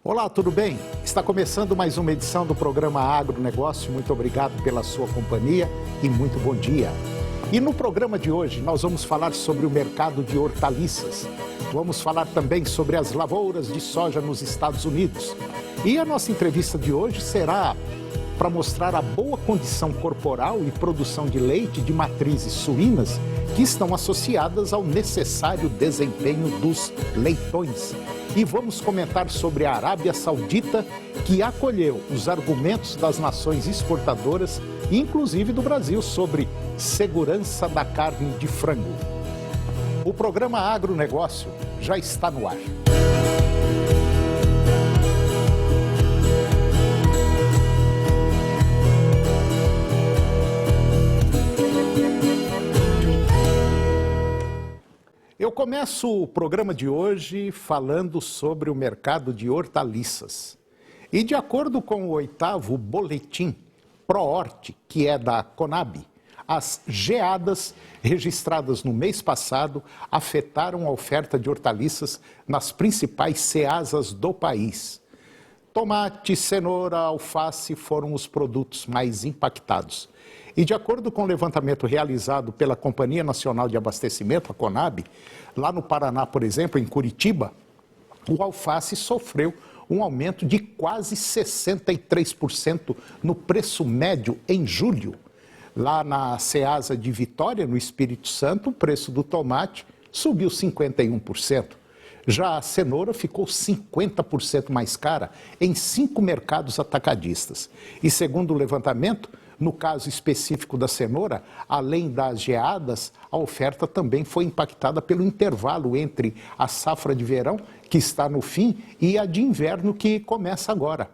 Olá, tudo bem? Está começando mais uma edição do programa Agronegócio. Muito obrigado pela sua companhia e muito bom dia. E no programa de hoje nós vamos falar sobre o mercado de hortaliças. Vamos falar também sobre as lavouras de soja nos Estados Unidos. E a nossa entrevista de hoje será para mostrar a boa condição corporal e produção de leite de matrizes suínas que estão associadas ao necessário desempenho dos leitões. E vamos comentar sobre a Arábia Saudita, que acolheu os argumentos das nações exportadoras, inclusive do Brasil, sobre segurança da carne de frango. O programa Agronegócio já está no ar. Eu começo o programa de hoje falando sobre o mercado de hortaliças. E de acordo com o 8º boletim ProHort, que é da Conab, as geadas registradas no mês passado afetaram a oferta de hortaliças nas principais ceasas do país. Tomate, cenoura, alface foram os produtos mais impactados. E de acordo com o levantamento realizado pela Companhia Nacional de Abastecimento, a Conab, lá no Paraná, por exemplo, em Curitiba, o alface sofreu um aumento de quase 63% no preço médio em julho. Lá na Ceasa de Vitória, no Espírito Santo, o preço do tomate subiu 51%. Já a cenoura ficou 50% mais cara em 5 mercados atacadistas. E segundo o levantamento, no caso específico da cenoura, além das geadas, a oferta também foi impactada pelo intervalo entre a safra de verão, que está no fim, e a de inverno, que começa agora.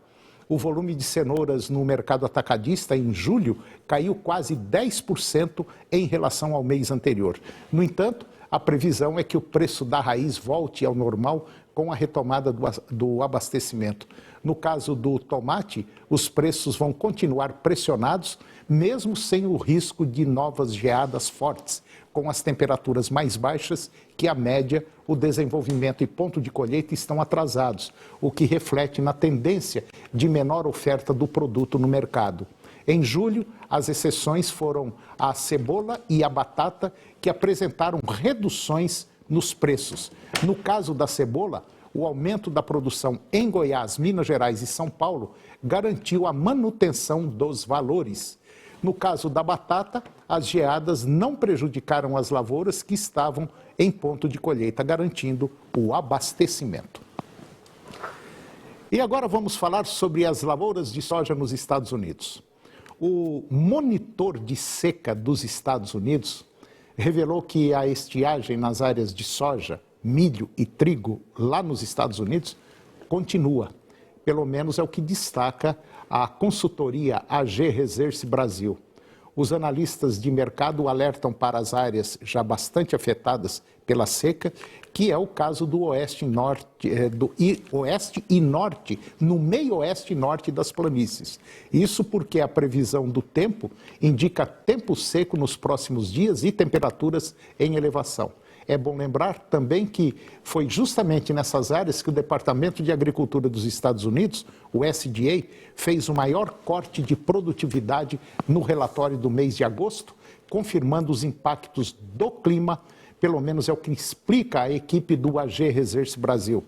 O volume de cenouras no mercado atacadista em julho caiu quase 10% em relação ao mês anterior. No entanto, a previsão é que o preço da raiz volte ao normal com a retomada do abastecimento. No caso do tomate, os preços vão continuar pressionados, mesmo sem o risco de novas geadas fortes. Com as temperaturas mais baixas que a média, o desenvolvimento e ponto de colheita estão atrasados, o que reflete na tendência de menor oferta do produto no mercado. Em julho, as exceções foram a cebola e a batata, que apresentaram reduções nos preços. No caso da cebola, o aumento da produção em Goiás, Minas Gerais e São Paulo garantiu a manutenção dos valores. No caso da batata, as geadas não prejudicaram as lavouras que estavam em ponto de colheita, garantindo o abastecimento. E agora vamos falar sobre as lavouras de soja nos Estados Unidos. O monitor de seca dos Estados Unidos revelou que a estiagem nas áreas de soja, milho e trigo lá nos Estados Unidos continua. Pelo menos é o que destaca a consultoria AG Research Brasil. Os analistas de mercado alertam para as áreas já bastante afetadas pela seca, que é o caso do oeste e norte, oeste e norte, no meio oeste e norte das planícies. Isso porque a previsão do tempo indica tempo seco nos próximos dias e temperaturas em elevação. É bom lembrar também que foi justamente nessas áreas que o Departamento de Agricultura dos Estados Unidos, o USDA, fez o maior corte de produtividade no relatório do mês de agosto, confirmando os impactos do clima, pelo menos é o que explica a equipe do AG Research Brasil.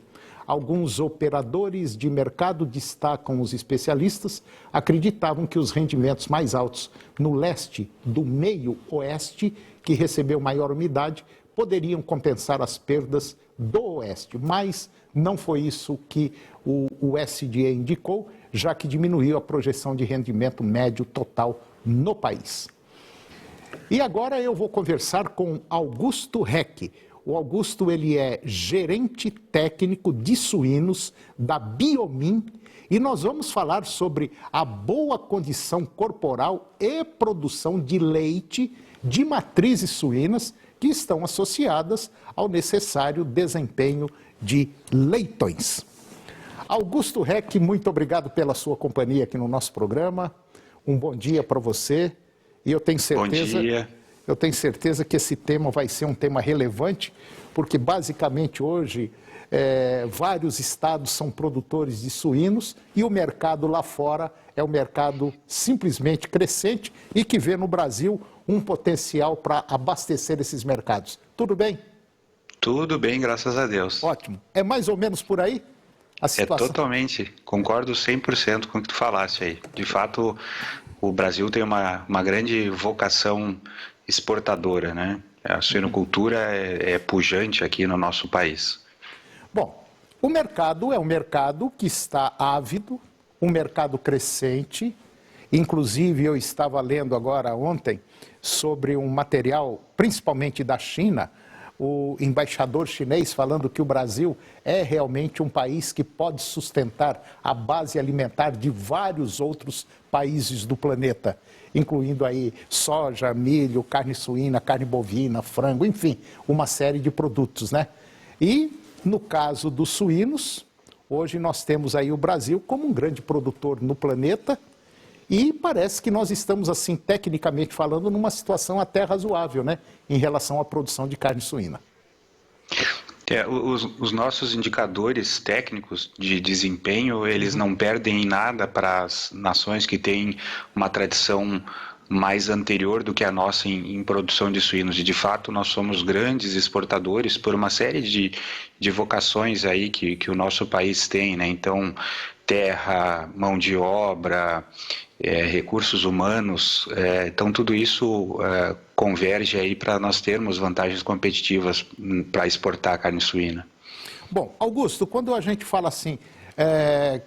Alguns operadores de mercado, destacam os especialistas, acreditavam que os rendimentos mais altos no leste do meio oeste, que recebeu maior umidade, poderiam compensar as perdas do oeste, mas não foi isso que o USDA indicou, já que diminuiu a projeção de rendimento médio total no país. E agora eu vou conversar com Augusto Reck. O Augusto, ele é gerente técnico de suínos da Biomin e nós vamos falar sobre a boa condição corporal e produção de leite de matrizes suínas que estão associadas ao necessário desempenho de leitões. Augusto Reck, muito obrigado pela sua companhia aqui no nosso programa. Um bom dia para você. E eu tenho certeza, Eu tenho certeza que esse tema vai ser um tema relevante, porque basicamente hoje vários estados são produtores de suínos e o mercado lá fora é um mercado simplesmente crescente e que vê no Brasil um potencial para abastecer esses mercados. Tudo bem? Tudo bem, graças a Deus. Ótimo. É mais ou menos por aí a situação? Totalmente, concordo 100% com o que tu falaste aí. De fato, o Brasil tem uma grande vocação exportadora, né? A suinocultura é pujante aqui no nosso país. Bom, o mercado é um mercado que está ávido, um mercado crescente. Inclusive, eu estava lendo agora ontem sobre um material, principalmente da China, o embaixador chinês falando que o Brasil é realmente um país que pode sustentar a base alimentar de vários outros países do planeta, incluindo aí soja, milho, carne suína, carne bovina, frango, enfim, uma série de produtos, né? E no caso dos suínos, hoje nós temos aí o Brasil como um grande produtor no planeta e parece que nós estamos, assim, tecnicamente falando, numa situação até razoável, né, em relação à produção de carne suína. Os nossos indicadores técnicos de desempenho, eles não perdem em nada para as nações que têm uma tradição mais anterior do que a nossa em produção de suínos. E, de fato, nós somos grandes exportadores por uma série de vocações aí que o nosso país tem, né? Então, terra, mão de obra, recursos humanos, então tudo isso converge aí para nós termos vantagens competitivas para exportar a carne suína. Bom, Augusto, quando a gente fala assim,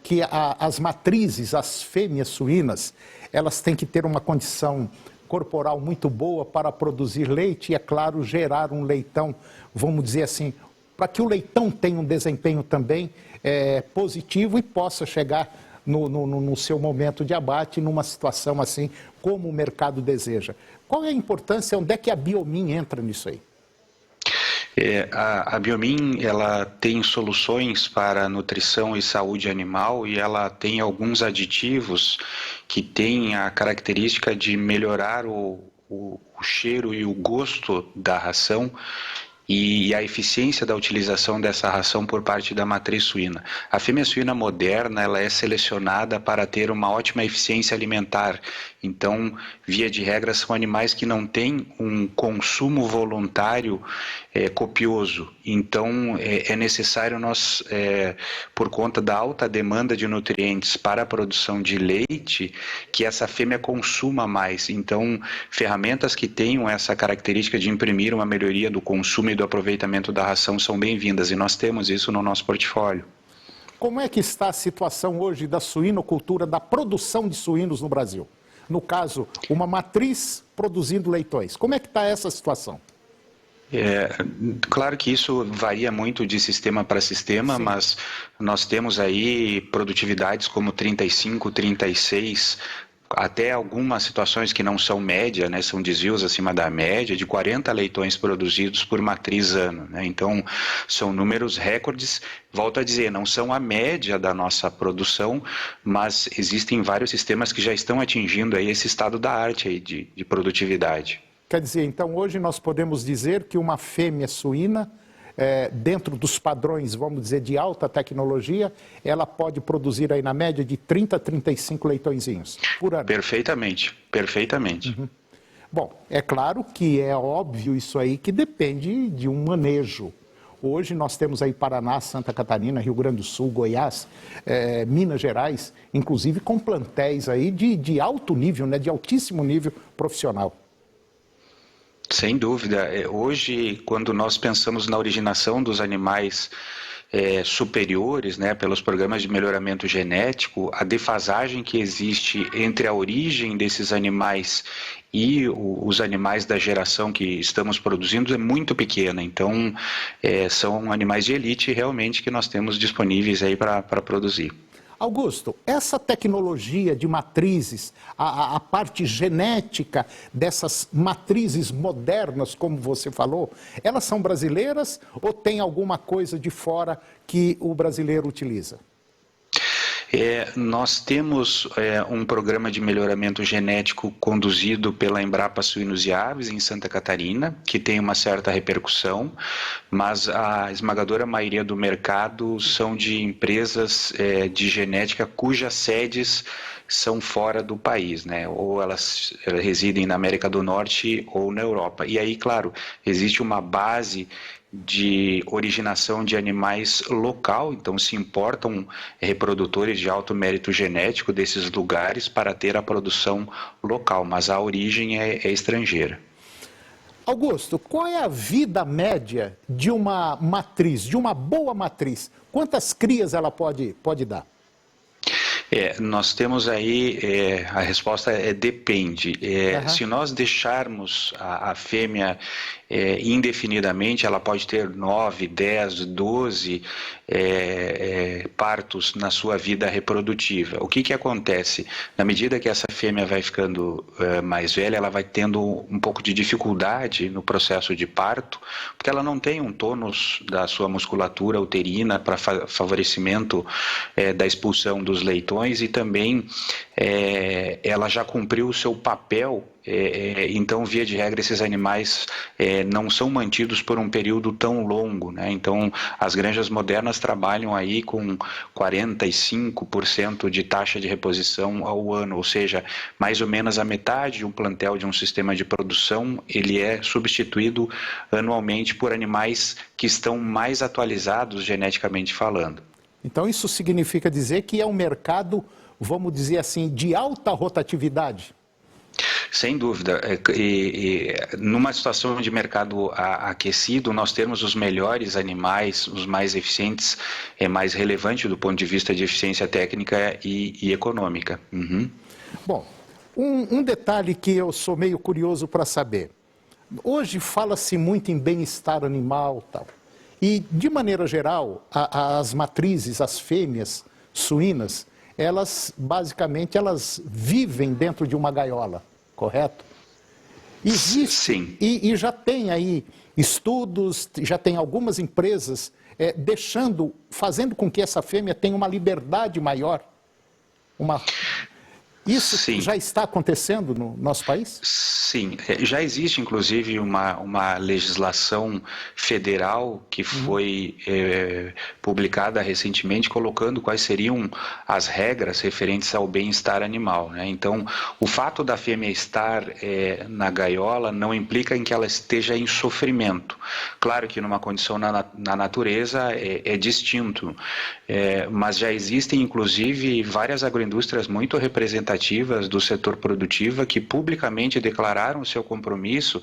que as matrizes, as fêmeas suínas, elas têm que ter uma condição corporal muito boa para produzir leite e, é claro, gerar um leitão, vamos dizer assim, para que o leitão tenha um desempenho também positivo e possa chegar no seu momento de abate, numa situação assim como o mercado deseja. Qual é a importância, onde é que a Biomin entra nisso aí? A Biomin, ela tem soluções para nutrição e saúde animal e ela tem alguns aditivos que têm a característica de melhorar o cheiro e o gosto da ração e a eficiência da utilização dessa ração por parte da matriz suína. A fêmea suína moderna, ela é selecionada para ter uma ótima eficiência alimentar. Então, via de regra, são animais que não têm um consumo voluntário copioso. Então, é necessário nós, por conta da alta demanda de nutrientes para a produção de leite, que essa fêmea consuma mais. Então, ferramentas que tenham essa característica de imprimir uma melhoria do consumo e do aproveitamento da ração são bem-vindas, e nós temos isso no nosso portfólio. Como é que está a situação hoje da suinocultura, da produção de suínos no Brasil? No caso, uma matriz produzindo leitões. Como é que está essa situação? Claro que isso varia muito de sistema para sistema, sim, mas nós temos aí produtividades como 35, 36, até algumas situações que não são média, né, são desvios acima da média, de 40 leitões produzidos por matriz ano, né? Então, são números recordes, volto a dizer, não são a média da nossa produção, mas existem vários sistemas que já estão atingindo aí esse estado da arte aí de produtividade. Quer dizer, então, hoje nós podemos dizer que uma fêmea suína, dentro dos padrões, vamos dizer, de alta tecnologia, ela pode produzir aí na média de 30 a 35 leitõezinhos por ano. Perfeitamente, perfeitamente. Uhum. Bom, é claro que é óbvio isso aí que depende de um manejo. Hoje nós temos aí Paraná, Santa Catarina, Rio Grande do Sul, Goiás, Minas Gerais, inclusive com plantéis aí de alto nível, né, de altíssimo nível profissional. Sem dúvida. Hoje, quando nós pensamos na originação dos animais superiores, né, pelos programas de melhoramento genético, a defasagem que existe entre a origem desses animais e os animais da geração que estamos produzindo é muito pequena. Então, são animais de elite realmente que nós temos disponíveis aí para produzir. Augusto, essa tecnologia de matrizes, a parte genética dessas matrizes modernas, como você falou, elas são brasileiras ou tem alguma coisa de fora que o brasileiro utiliza? Nós temos um programa de melhoramento genético conduzido pela Embrapa Suínos e Aves em Santa Catarina, que tem uma certa repercussão, mas a esmagadora maioria do mercado são de empresas de genética cujas sedes são fora do país, né? Ou elas residem na América do Norte ou na Europa. E aí, claro, existe uma base de originação de animais local, então se importam reprodutores de alto mérito genético desses lugares para ter a produção local, mas a origem é estrangeira. Augusto, qual é a vida média de uma matriz, de uma boa matriz? Quantas crias ela pode dar? Nós temos aí, a resposta depende. Se nós deixarmos a fêmea indefinidamente, ela pode ter 9, 10, 12 partos na sua vida reprodutiva. O que acontece? Na medida que essa fêmea vai ficando mais velha, ela vai tendo um pouco de dificuldade no processo de parto, porque ela não tem um tônus da sua musculatura uterina para favorecimento da expulsão dos leitões, e também ela já cumpriu o seu papel. Então, via de regra, esses animais não são mantidos por um período tão longo, né? Então, as granjas modernas trabalham aí com 45% de taxa de reposição ao ano, ou seja, mais ou menos a metade de um plantel de um sistema de produção, ele é substituído anualmente por animais que estão mais atualizados geneticamente falando. Então, isso significa dizer que é um mercado, vamos dizer assim, de alta rotatividade? Sem dúvida. Numa situação de mercado aquecido, nós temos os melhores animais, os mais eficientes, mais relevantes do ponto de vista de eficiência técnica e econômica. Uhum. Bom, um detalhe que eu sou meio curioso para saber. Hoje fala-se muito em bem-estar animal, tal. E, de maneira geral, as matrizes, as fêmeas suínas, elas, basicamente, elas vivem dentro de uma gaiola, correto? Existe, sim. E já tem aí estudos, já tem algumas empresas fazendo com que essa fêmea tenha uma liberdade maior. Isso Sim. Já está acontecendo no nosso país? Sim, já existe inclusive uma legislação federal que foi publicada recentemente, colocando quais seriam as regras referentes ao bem-estar animal, né? Então, o fato da fêmea estar na gaiola não implica em que ela esteja em sofrimento. Claro que numa condição na natureza é distinto, mas já existem inclusive várias agroindústrias muito representativas do setor produtivo que publicamente declararam o seu compromisso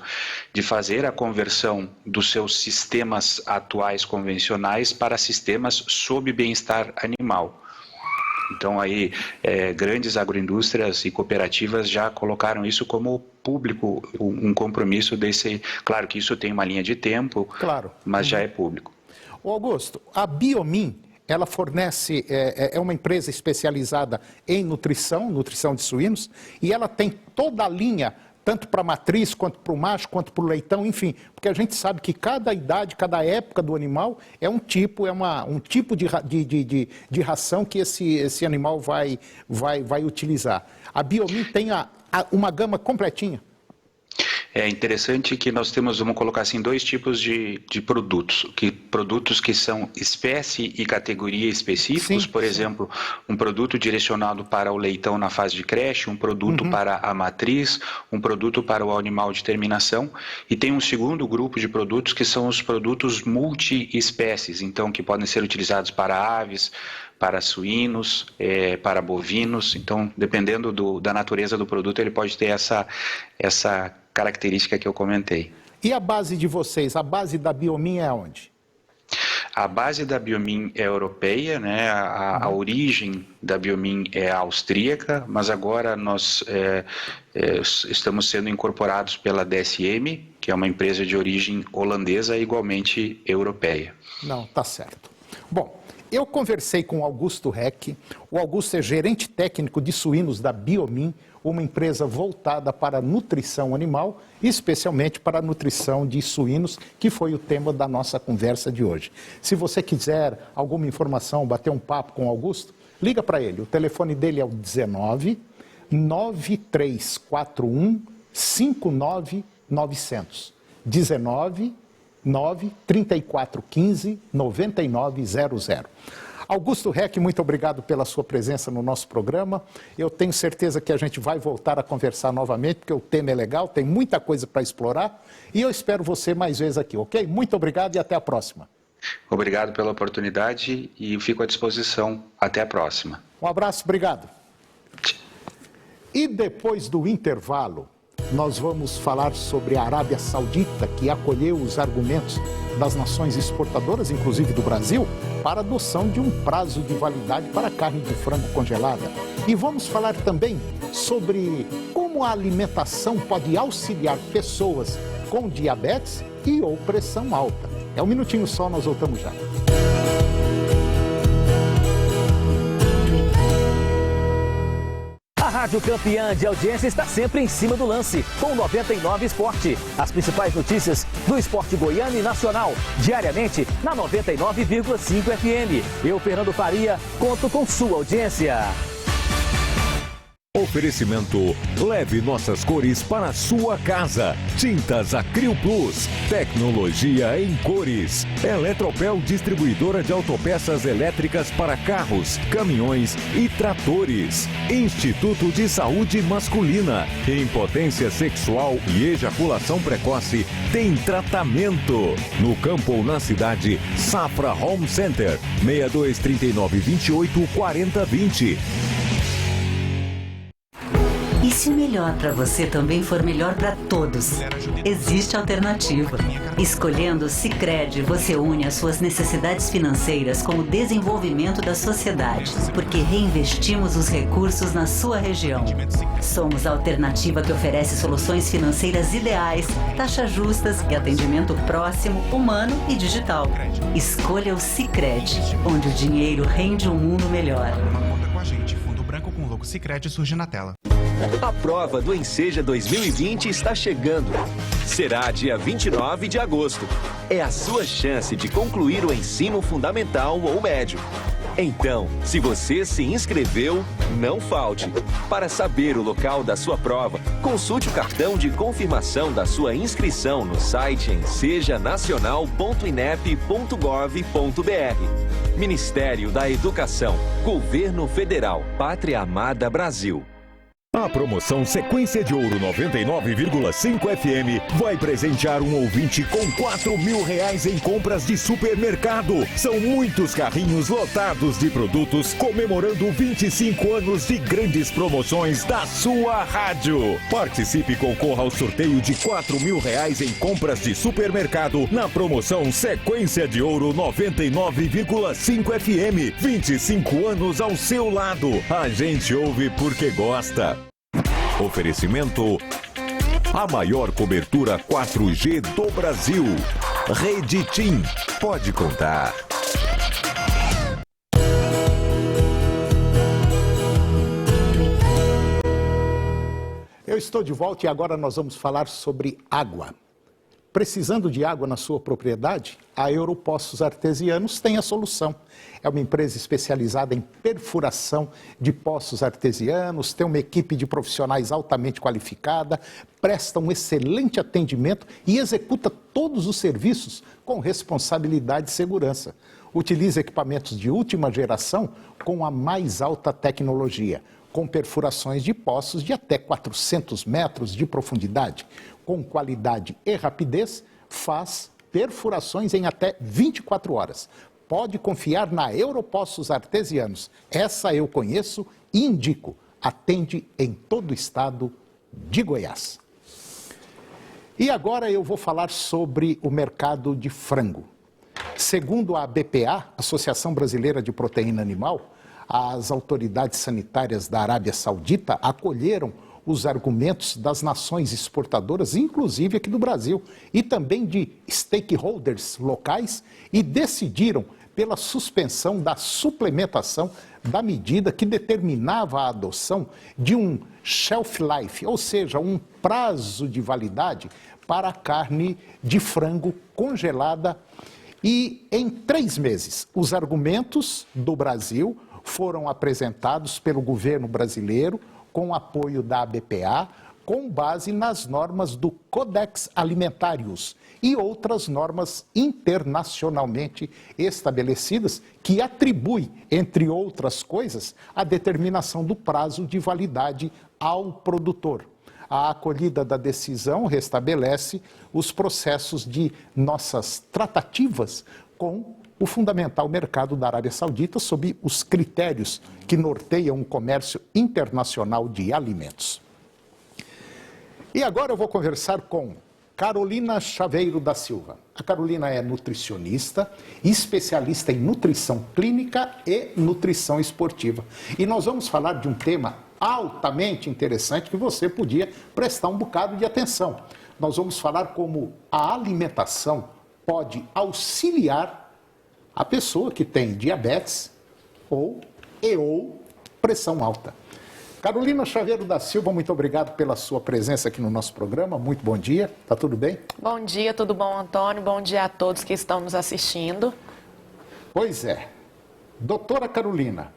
de fazer a conversão dos seus sistemas atuais convencionais para sistemas sob bem-estar animal. Então aí grandes agroindústrias e cooperativas já colocaram isso como público, um compromisso desse. Claro que isso tem uma linha de tempo, claro, mas já é público. Ô Augusto, a Biomin, ela fornece, é uma empresa especializada em nutrição de suínos, e ela tem toda a linha, tanto para a matriz, quanto para o macho, quanto para o leitão, enfim, porque a gente sabe que cada idade, cada época do animal é um tipo de ração que esse animal vai utilizar. A Biomin tem uma gama completinha. É interessante que nós temos, vamos colocar assim, dois tipos de produtos. Produtos que são espécie e categoria específicos, por exemplo, um produto direcionado para o leitão na fase de creche, um produto para a matriz, um produto para o animal de terminação, e tem um segundo grupo de produtos que são os produtos multi-espécies, então que podem ser utilizados para aves, para suínos, para bovinos. Então, dependendo da natureza do produto, ele pode ter essa característica que eu comentei. E a base de vocês, a base da Biomin é onde? A base da Biomin é europeia, né? A origem da Biomin é austríaca, mas agora nós estamos sendo incorporados pela DSM, que é uma empresa de origem holandesa, igualmente europeia. Não, tá certo. Bom, eu conversei com o Augusto Reck. O Augusto é gerente técnico de suínos da Biomin, uma empresa voltada para a nutrição animal, especialmente para a nutrição de suínos, que foi o tema da nossa conversa de hoje. Se você quiser alguma informação, bater um papo com o Augusto, Liga para ele, o telefone dele é o 19 9341 59900. 19 93415 9900. Augusto Reck, muito obrigado pela sua presença no nosso programa. Eu tenho certeza que a gente vai voltar a conversar novamente, porque o tema é legal, tem muita coisa para explorar. E eu espero você mais vezes aqui, ok? Muito obrigado e até a próxima. Obrigado pela oportunidade e fico à disposição. Até a próxima. Um abraço, obrigado. E depois do intervalo, nós vamos falar sobre a Arábia Saudita, que acolheu os argumentos das nações exportadoras, inclusive do Brasil, para a adoção de um prazo de validade para a carne de frango congelada. E vamos falar também sobre como a alimentação pode auxiliar pessoas com diabetes e ou pressão alta. É um minutinho só, nós voltamos já. A Rádio Campeã de audiência está sempre em cima do lance, com 99 Esporte. As principais notícias do esporte goiano e nacional, diariamente na 99,5 FM. Eu, Fernando Faria, conto com sua audiência. Oferecimento: leve nossas cores para a sua casa. Tintas Acril Plus, tecnologia em cores. Eletropel, distribuidora de autopeças elétricas para carros, caminhões e tratores. Instituto de Saúde Masculina. Impotência sexual e ejaculação precoce tem tratamento. No campo ou na cidade, Safra Home Center, 62 39 28 40 20. E se o melhor para você também for melhor para todos? Existe alternativa. Escolhendo o Sicredi, você une as suas necessidades financeiras com o desenvolvimento da sociedade, porque reinvestimos os recursos na sua região. Somos a alternativa que oferece soluções financeiras ideais, taxas justas e atendimento próximo, humano e digital. Escolha o Sicredi, onde o dinheiro rende um mundo melhor. Uma conta com a gente, fundo branco com logo Sicredi surge na tela. A prova do Enseja 2020 está chegando. Será dia 29 de agosto. É a sua chance de concluir o ensino fundamental ou médio. Então, se você se inscreveu, não falte. Para saber o local da sua prova, consulte o cartão de confirmação da sua inscrição no site ensejanacional.inep.gov.br. Ministério da Educação, Governo Federal, Pátria Amada Brasil. A promoção Sequência de Ouro 99,5 FM vai presentear um ouvinte com R$4.000 em compras de supermercado. São muitos carrinhos lotados de produtos comemorando 25 anos de grandes promoções da sua rádio. Participe e concorra ao sorteio de R$4.000 em compras de supermercado na promoção Sequência de Ouro 99,5 FM. 25 anos ao seu lado. A gente ouve porque gosta. Oferecimento: a maior cobertura 4G do Brasil. Rede TIM. Pode contar. Eu estou de volta e agora nós vamos falar sobre água. Precisando de água na sua propriedade, a Europoços Artesianos tem a solução. É uma empresa especializada em perfuração de poços artesianos, tem uma equipe de profissionais altamente qualificada, presta um excelente atendimento e executa todos os serviços com responsabilidade e segurança. Utiliza equipamentos de última geração com a mais alta tecnologia, com perfurações de poços de até 400 metros de profundidade. Com qualidade e rapidez, faz perfurações em até 24 horas. Pode confiar na Europoços Artesianos. Essa eu conheço e indico. Atende em todo o estado de Goiás. E agora eu vou falar sobre o mercado de frango. Segundo a BPA, Associação Brasileira de Proteína Animal, as autoridades sanitárias da Arábia Saudita acolheram os argumentos das nações exportadoras, inclusive aqui do Brasil, e também de stakeholders locais, e decidiram pela suspensão da suplementação da medida que determinava a adoção de um shelf life, ou seja, um prazo de validade para a carne de frango congelada. E em 3 meses, os argumentos do Brasil foram apresentados pelo governo brasileiro com apoio da ABPA, com base nas normas do Codex Alimentarius e outras normas internacionalmente estabelecidas que atribui, entre outras coisas, a determinação do prazo de validade ao produtor. A acolhida da decisão restabelece os processos de nossas tratativas com o fundamental mercado da Arábia Saudita sob os critérios que norteiam o comércio internacional de alimentos. E agora eu vou conversar com Carolina Chaveiro da Silva. A Carolina é nutricionista, especialista em nutrição clínica e nutrição esportiva. E nós vamos falar de um tema altamente interessante que você podia prestar um bocado de atenção. Nós vamos falar como a alimentação pode auxiliar a pessoa que tem diabetes ou pressão alta. Carolina Chaveiro da Silva, muito obrigado pela sua presença aqui no nosso programa. Muito bom dia. Tá tudo bem? Bom dia, tudo bom, Antônio? Bom dia a todos que estão nos assistindo. Pois é. Doutora Carolina,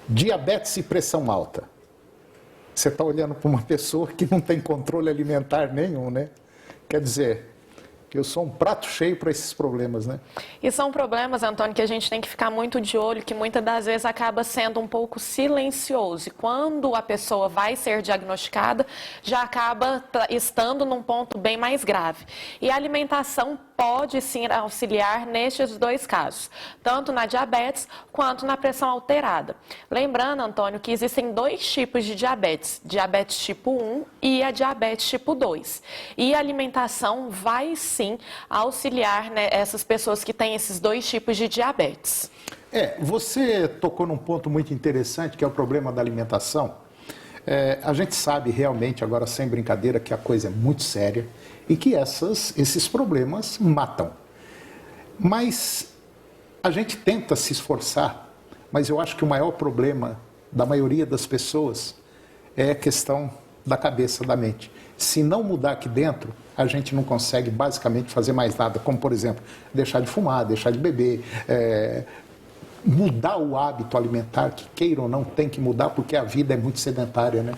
diabetes e pressão alta. Você está olhando para uma pessoa que não tem controle alimentar nenhum, né? Quer dizer, que eu sou um prato cheio para esses problemas, né? E são problemas, Antônio, que a gente tem que ficar muito de olho, que muitas das vezes acaba sendo um pouco silencioso. E quando a pessoa vai ser diagnosticada, já acaba estando num ponto bem mais grave. E a alimentação pode sim auxiliar nestes dois casos, tanto na diabetes quanto na pressão alterada. Lembrando, Antônio, que existem dois tipos de diabetes, diabetes tipo 1 e a diabetes tipo 2. E a alimentação vai sim auxiliar, né, essas pessoas que têm esses dois tipos de diabetes. Você tocou num ponto muito interessante, que é o problema da alimentação. A gente sabe realmente, agora sem brincadeira, que a coisa é muito séria e que esses problemas matam. Mas a gente tenta se esforçar, mas eu acho que o maior problema da maioria das pessoas é a questão da cabeça, da mente. Se não mudar aqui dentro, a gente não consegue basicamente fazer mais nada, como por exemplo, deixar de fumar, deixar de beber, mudar o hábito alimentar, que queira ou não tem que mudar, porque a vida é muito sedentária, né?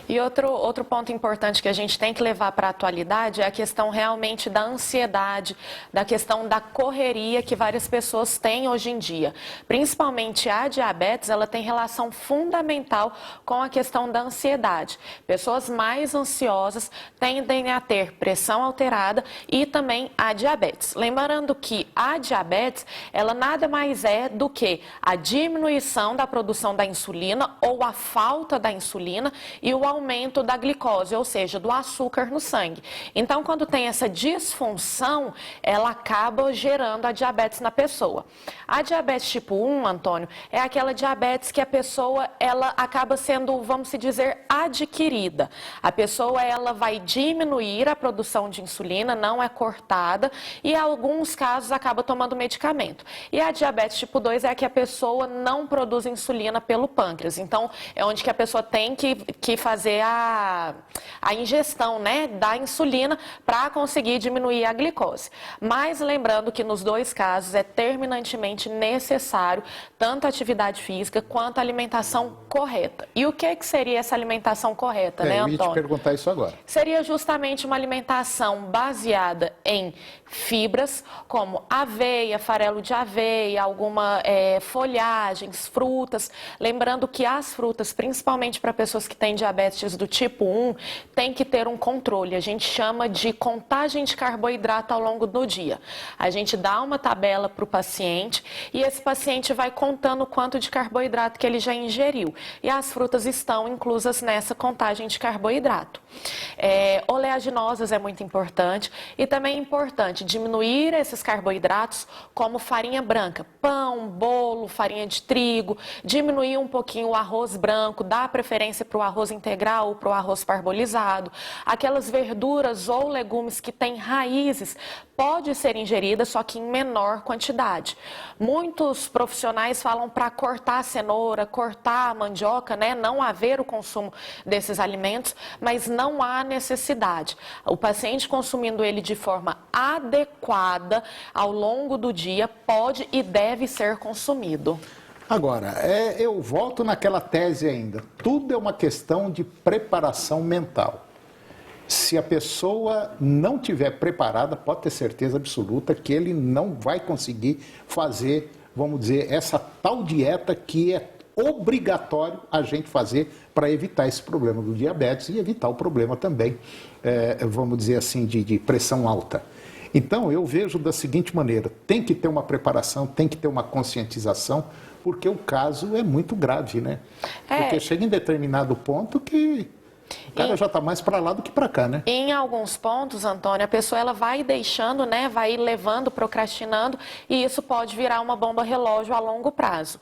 E outro ponto importante que a gente tem que levar para a atualidade é a questão realmente da ansiedade, da questão da correria que várias pessoas têm hoje em dia. Principalmente a diabetes, ela tem relação fundamental com a questão da ansiedade. Pessoas mais ansiosas tendem a ter pressão alterada e também a diabetes. Lembrando que a diabetes, ela nada mais é do que a diminuição da produção da insulina ou a falta da insulina e o aumento da glicose, ou seja, do açúcar no sangue. Então, quando tem essa disfunção, ela acaba gerando a diabetes na pessoa. A diabetes tipo 1, Antônio, é aquela diabetes que a pessoa, ela acaba sendo, vamos dizer, adquirida. A pessoa, ela vai diminuir a produção de insulina, não é cortada, e em alguns casos acaba tomando medicamento. E a diabetes tipo 2 é a que a pessoa não produz insulina pelo pâncreas. Então, é onde que a pessoa tem que fazer a ingestão, né, da insulina para conseguir diminuir a glicose. Mas lembrando que nos dois casos é terminantemente necessário tanto a atividade física quanto a alimentação correta. E o que seria essa alimentação correta, né, Antônio? Eu ia te perguntar isso agora. Seria justamente uma alimentação baseada em fibras, como aveia, farelo de aveia, alguma folhagens, frutas. Lembrando que as frutas, principalmente para pessoas que têm diabetes do tipo 1, tem que ter um controle. A gente chama de contagem de carboidrato ao longo do dia. A gente dá uma tabela para o paciente e esse paciente vai contando quanto de carboidrato que ele já ingeriu. E as frutas estão inclusas nessa contagem de carboidrato. Oleaginosas é muito importante e também é importante diminuir esses carboidratos como farinha branca, pão, bolo, farinha de trigo, diminuir um pouquinho o arroz branco, dar preferência para o arroz integral ou para o arroz parbolizado. Aquelas verduras ou legumes que têm raízes pode ser ingerida, só que em menor quantidade. Muitos profissionais falam para cortar a cenoura, cortar a mandioca, né? Não haver o consumo desses alimentos, mas não há necessidade. O paciente consumindo ele de forma adequada ao longo do dia pode e deve ser consumido. Agora, eu volto naquela tese ainda. Tudo é uma questão de preparação mental. Se a pessoa não tiver preparada, pode ter certeza absoluta que ele não vai conseguir fazer, vamos dizer, essa tal dieta que é obrigatório a gente fazer para evitar esse problema do diabetes e evitar o problema também, vamos dizer assim, de pressão alta. Então, eu vejo da seguinte maneira, tem que ter uma preparação, tem que ter uma conscientização, porque o caso é muito grave, né? Porque chega em determinado ponto que o cara já está mais para lá do que para cá, né? Em alguns pontos, Antônio, a pessoa ela vai deixando, né, vai levando, procrastinando, e isso pode virar uma bomba relógio a longo prazo.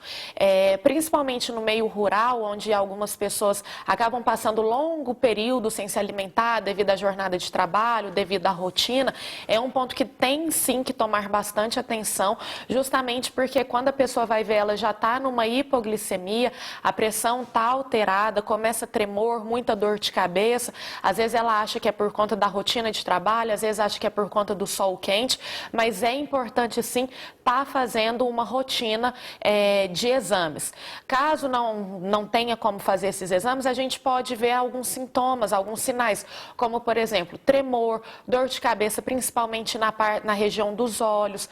Principalmente no meio rural, onde algumas pessoas acabam passando longo período sem se alimentar devido à jornada de trabalho, devido à rotina, é um ponto que tem sim que tomar bastante atenção, justamente porque quando a pessoa vai ver, ela já está numa hipoglicemia, a pressão está alterada, começa a tremor, muita dor de cabeça, às vezes ela acha que é por conta da rotina de trabalho, às vezes acha que é por conta do sol quente, mas é importante sim estar fazendo uma rotina de exames. Caso não tenha como fazer esses exames, a gente pode ver alguns sintomas, alguns sinais, como por exemplo, tremor, dor de cabeça, principalmente na região dos olhos,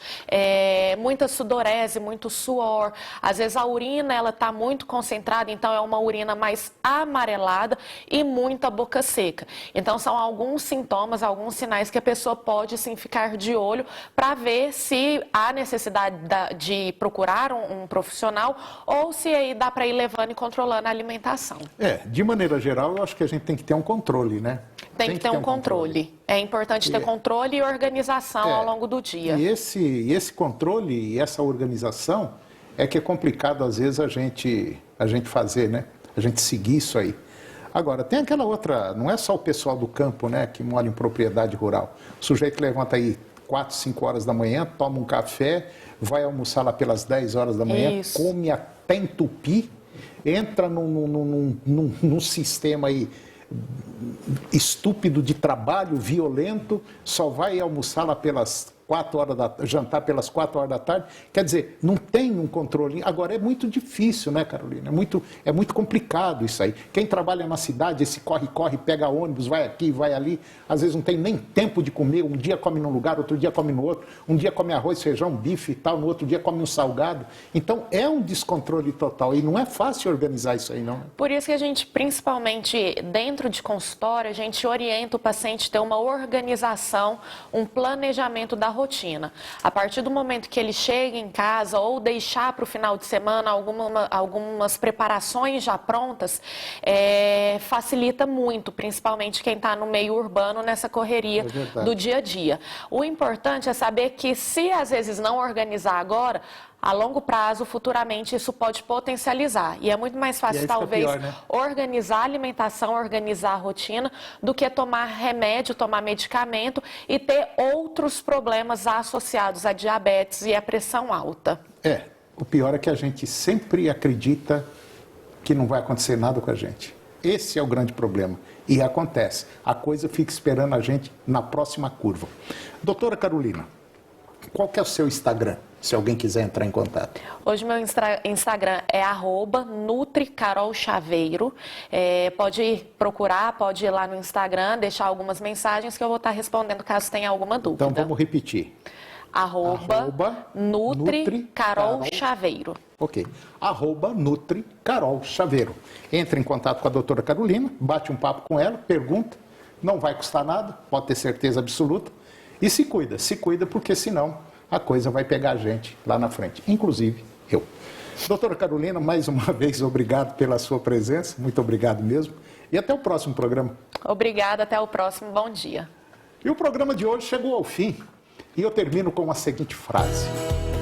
muita sudorese, muito suor, às vezes a urina ela está muito concentrada, então é uma urina mais amarelada e muita boca seca. Então, são alguns sintomas, alguns sinais que a pessoa pode, sim, ficar de olho para ver se há necessidade de procurar um profissional ou se aí dá para ir levando e controlando a alimentação. De maneira geral, eu acho que a gente tem que ter um controle, né? Tem que ter um controle. É importante ter controle e organização ao longo do dia. E esse controle e essa organização é que é complicado, às vezes, a gente fazer, né? A gente seguir isso aí. Agora, tem aquela outra, não é só o pessoal do campo, né, que mora em propriedade rural. O sujeito levanta aí 4, 5 horas da manhã, toma um café, vai almoçar lá pelas 10 horas da manhã, come até entupir, entra num sistema aí estúpido de trabalho, violento, só vai almoçar lá pelas 4 horas jantar pelas 4 horas da tarde, quer dizer, não tem um controle. Agora, é muito difícil, né, Carolina? É muito complicado isso aí. Quem trabalha na cidade, esse corre-corre, pega ônibus, vai aqui, vai ali, às vezes não tem nem tempo de comer, um dia come num lugar, outro dia come no outro, um dia come arroz, feijão, bife e tal, no outro dia come um salgado. Então, é um descontrole total e não é fácil organizar isso aí, não. Por isso que a gente, principalmente dentro de consultório, a gente orienta o paciente a ter uma organização, um planejamento da rotina. A partir do momento que ele chega em casa ou deixar para o final de semana algumas preparações já prontas, facilita muito, principalmente quem está no meio urbano nessa correria do dia a dia. O importante é saber que se às vezes não organizar agora, a longo prazo, futuramente, isso pode potencializar. E é muito mais fácil, talvez, organizar a alimentação, organizar a rotina, do que tomar remédio, tomar medicamento e ter outros problemas associados à diabetes e à pressão alta. O pior é que a gente sempre acredita que não vai acontecer nada com a gente. Esse é o grande problema. E acontece. A coisa fica esperando a gente na próxima curva. Doutora Carolina, qual que é o seu Instagram, se alguém quiser entrar em contato? Hoje meu Instagram é @NutriCarolChaveiro. Pode procurar, pode ir lá no Instagram, deixar algumas mensagens que eu vou estar respondendo caso tenha alguma dúvida. Então vamos repetir. @NutriCarolChaveiro. Ok. @NutriCarolChaveiro. Entre em contato com a doutora Carolina, bate um papo com ela, pergunta, não vai custar nada, pode ter certeza absoluta. E se cuida porque senão a coisa vai pegar a gente lá na frente, inclusive eu. Doutora Carolina, mais uma vez, obrigado pela sua presença, muito obrigado mesmo. E até o próximo programa. Obrigada, até o próximo, bom dia. E o programa de hoje chegou ao fim. E eu termino com a seguinte frase: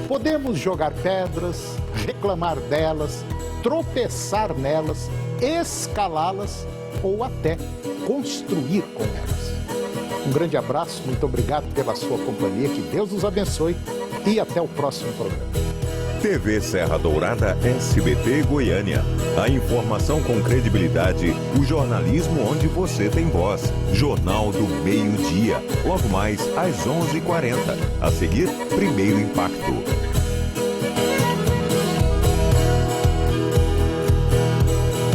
podemos jogar pedras, reclamar delas, tropeçar nelas, escalá-las ou até construir com elas. Um grande abraço, muito obrigado pela sua companhia, que Deus nos abençoe e até o próximo programa. TV Serra Dourada SBT Goiânia. A informação com credibilidade, o jornalismo onde você tem voz. Jornal do Meio-Dia, logo mais às 11h40. A seguir, Primeiro Impacto.